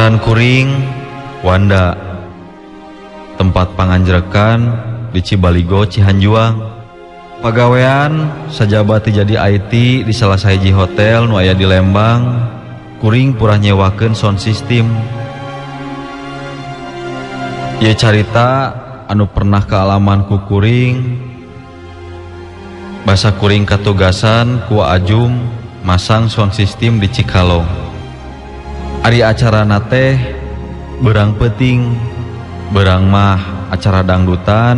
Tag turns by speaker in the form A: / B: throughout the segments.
A: Ngaran kuring Wanda, tempat panganjrekan di Cibaligo Cihanjuang. Pagawean sajabat jadi IT di salah sahiji hotel nu aya di Lembang. Kuring purah nyewakeun sound system. Ieu carita anu pernah kealaman ku kuring. Basa kuring katugasan ku Ajum masang sound system di Cikalong. Ari acarana teh beurang peuting, beurang mah acara dangdutan,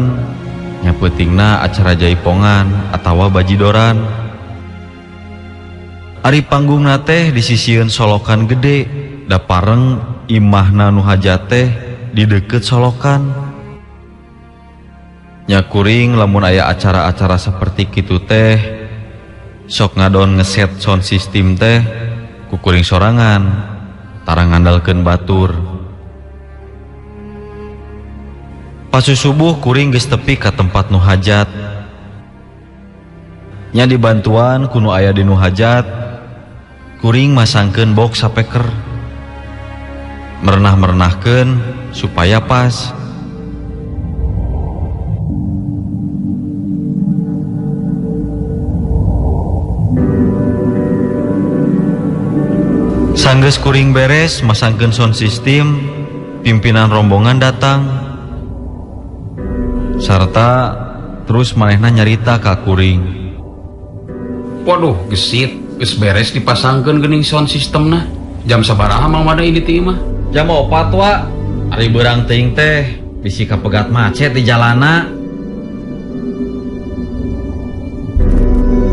A: nya peutingna acara jaipongan atawa bajidoran. Ari panggungna teh disisieun solokan gede, da pareng imahna nu hajat teh di deukeut solokan. Nya kuring lamun aya acara-acara saperti kitu teh sok ngadon ngeset sound system teh ku kuring sorangan. Tarang ngandalkeun batur. Pasu subuh kuring geus tepi ka tempat nu hajat. Nya dibantuan ku nu aya di nu hajat, kuring masangkeun box sapeker. Merenah-merenahkeun supaya pas. Sanggeus kuring beres masangkeun sound system, pimpinan rombongan datang. Sarta terus manehna nyarita ka kuring.
B: Waduh, gesit, geus beres dipasangkeun geuning sound systemna. Jam sabaraha mang mada ini teh mah?
A: Jam 4 wa. Ari beurang teuing teh bisi kapegat macet di jalana.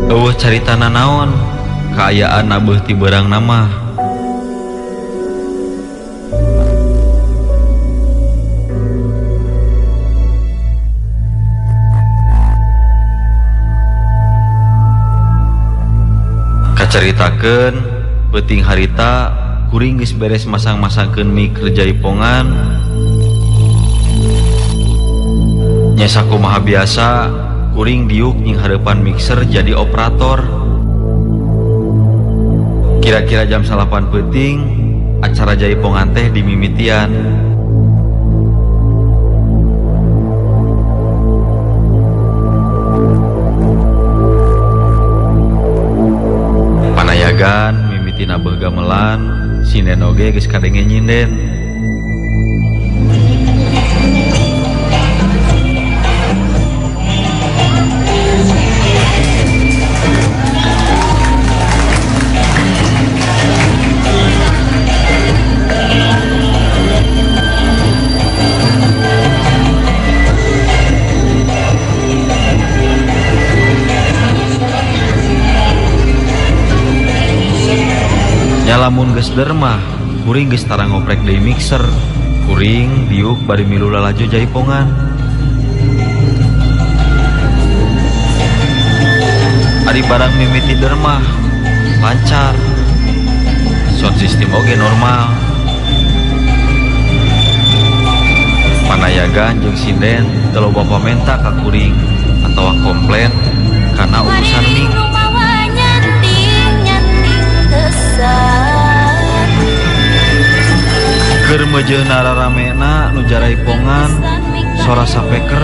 A: Eueuh caritana naon? Kaayaan abeuh ti beurang nama. Kacaritakeun peuting harita kuring geus beres masang-masangkeun mik jaipongan. Nya sakumaha biasa kuring diuk nying hareupan mixer jadi operator. Kira-kira jam 8 peuting acara jaipongan teh dimimitian. Panayagan mimitina beuh gamelan, sinden oge geus kadenge nyinden. Lamun geus dermah, kuring geus tara ngoprek deui mixer. Kuring diuk bari milu lalajo jaipongan. Ari barang mimiti dermah lancar, sound system oge normal. Panayagan jeung sinden teu loba pamenta ka kuring atawa komplain karena urusan mik. Keur meujeun rararamena nu jaraipongan, sora sapeker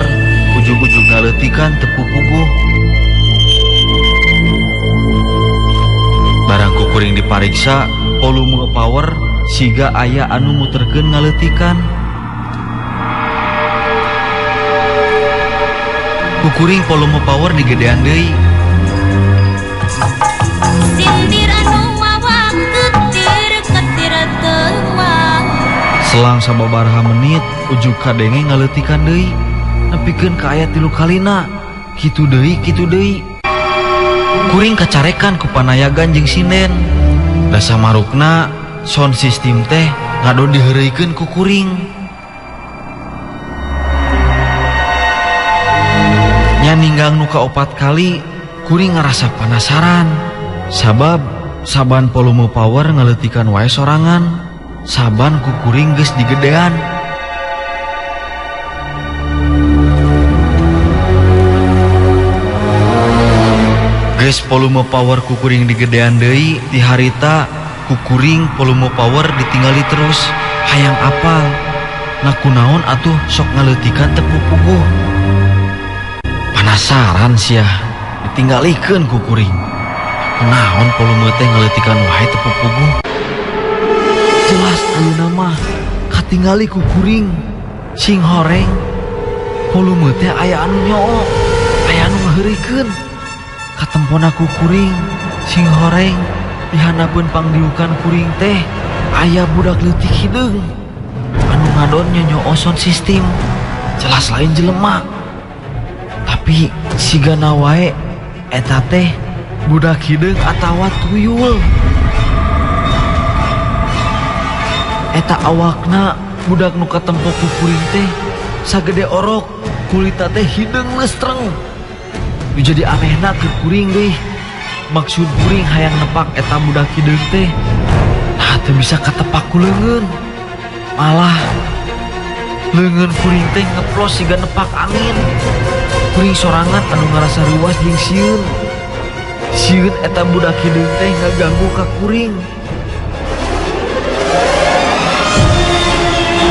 A: ujug-ujug ngaleutikan teu puguh. Barang ku kuring dipariksa, volume power siga aya anu muterkeun ngaleutikan. Ku kuring volume power digedean deui. Selang sababaraha menit ujug kadenge ngaleutikan deui, nepikeun ka aya 3 kalina. Kitu deui, kitu deui. Kuring kacarekan ku panayagan jeung sinden. Da samarukna sound system teh ngadon diheureuikeun ku kuring. Nya ninggang nu ka-4 kali, kuring ngarasa penasaran. Sabab saban volume power ngaleutikan wae sorangan. Saban ku kuring geus digedean. Geus volume power kukuring digedean deui, ti harita kukuring volume power ditinggali terus hayang apal nakunaon atuh sok ngaleutikan teu pupuguh. Penasaran sia ditinggalikeun ku kuring. Kunaon polume teh ngaleutikan wae teu pupuguh. Jelas ayeuna mah katingali ku kuring sing horeng. Polume teh aya anu nyoo, aya anu ngaheurikeun. Katempona ku kuring sing horeng di handapun pangdiukan kuring teh aya budak leutik hideung anu ngadonnya nyoo sound system. Jelas lain jelema, tapi sigana wae eta teh budak hideung atawa tuyul. Eta awakna budak nu katempo ku kuring teh sagede orok, kulita teh hideung lestreng. Nu jadi anehna ke kuring deh, maksud kuring hayang nepak eta budak hideung teh nah teu bisa katepak ku leungeun. Malah leungeun kuring teh ngeplos siga nepak angin. Kuring sorangan anu ngarasa ruas jeung sieun. Sieun eta budak hideung teh ngaganggu ka kuring.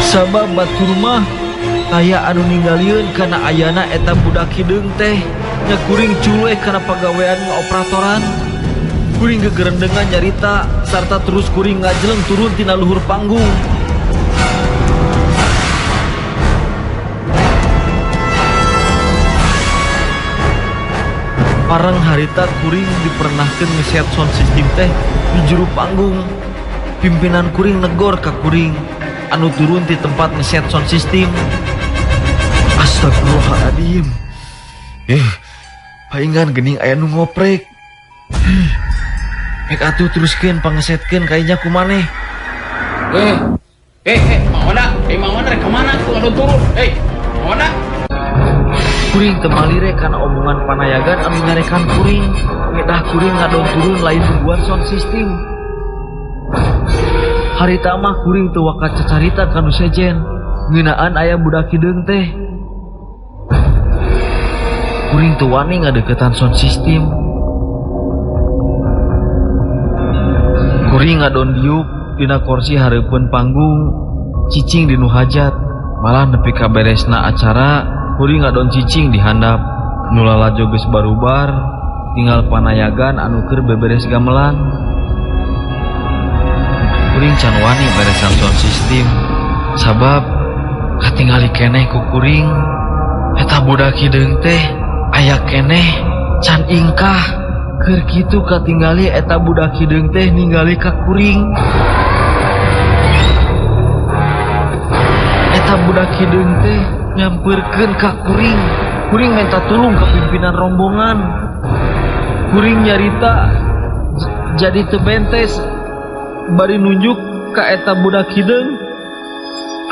A: Sabab batur mah aya anu ninggaliun kana ayana eta budak hideung teh nya kuring culek kana pagawean ngaoperatoran. Kuring gegerendengan nyarita sarta terus kuring ngajeleng turun tina luhur panggung. Parang harita kuring dipernahkeun ngeset sound system teh di juru panggung. Pimpinan kuring negor ka kuring anu turun di tempat ngeset sound system. Astagfirullahaladzim. Paingan gening aya nu ngoprek. Pek atuh teruskeun pangesetkeun kayaknya kumaneh.
B: Mana rek kemana tuh anu turun? Mana?
A: Kuring temalire kana omongan panayagan anu nyarekan kuring. Ngedah kuring ngadon turun lain membuat sound system. Harita mah kuring teu wakat cacarita kanu sejen ngeunaan aya budak hideung teh. Kuring teu wani ngadeukeutan sound system. Kuring ngadon diuk dina kursi hareupeun panggung, cicing di nu hajat. Malah nepi ka beresna acara, kuring ngadon cicing di handap. Nu lalajo geus barubar, tinggal panayagan anu keur beberes gamelan. Kuring can wani beresan sound system, sabab katingali keneh ku kuring eta budak hideung teh aya keneh can ingkah. Keur kitu katingali eta budak hideung teh ningali ka kuring. Eta budak hideung teh nyampeurkeun ka kuring. Kuring minta tulung ke pimpinan rombongan. Kuring nyarita jadi teu bentes bari nunjuk ka eta budak hideung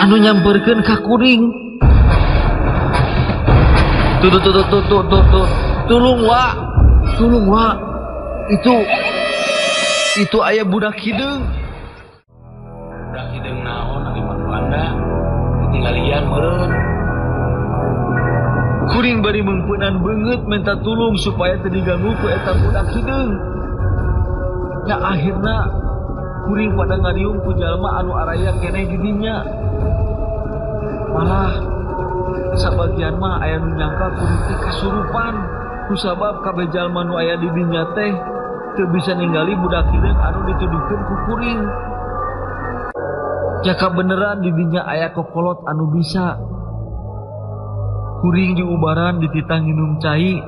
A: anu nyampeurkeun ka kuring. Tulung wa itu aya budak hideung.
B: Budak hideung naon ari Belanda ketinggalian meureun.
A: Kuring bari meungpeunan beungeut minta tulung supaya teu diganggu ku eta budak hideung. Ya akhirna kuring pada ngariung ku jalma anu araya keneh di dinya. Malah sabagian mah aya nu nyangka kuring teh kasurupan kusabab kabeh jalma nu aya di dinya teh teu bisa ningali budak hideung anu dituduhkeun ku kuring. Jaka beneran di dinya aya kokolot anu bisa. Kuring diubaran dititang nginum cai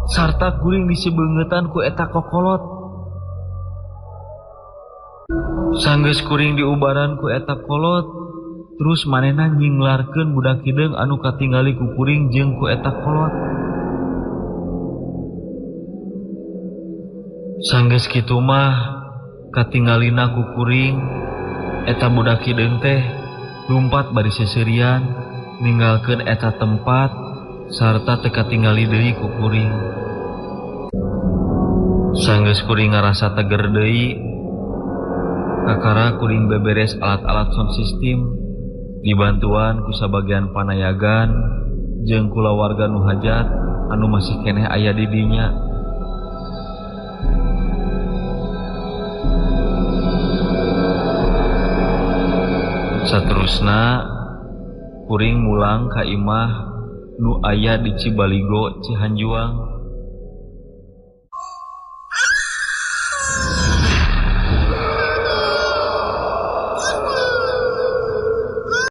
A: sarta kuring disebeungetan ku eta kokolot. Sanggeus kuring diubaran ku eta kolot, terus manehna nyinglarkeun budak hideung anu katingali ku kuring jeung ku eta kolot. Sanggeus kitu mah katinggalina ku kuring eta budak hideung teh lumpat bari seseurian ninggalkeun eta tempat sarta teu katingali deui ku kuring. Sanggeus kuring ngarasa teger deui, kakara kuring beberes alat-alat sound system dibantuan ku sabagian panayagan jeung kulawarga nu hajat anu masih keneh aya di dinya. Saterusna kuring mulang ka imah nu aya di Cibaligo Cihanjuang.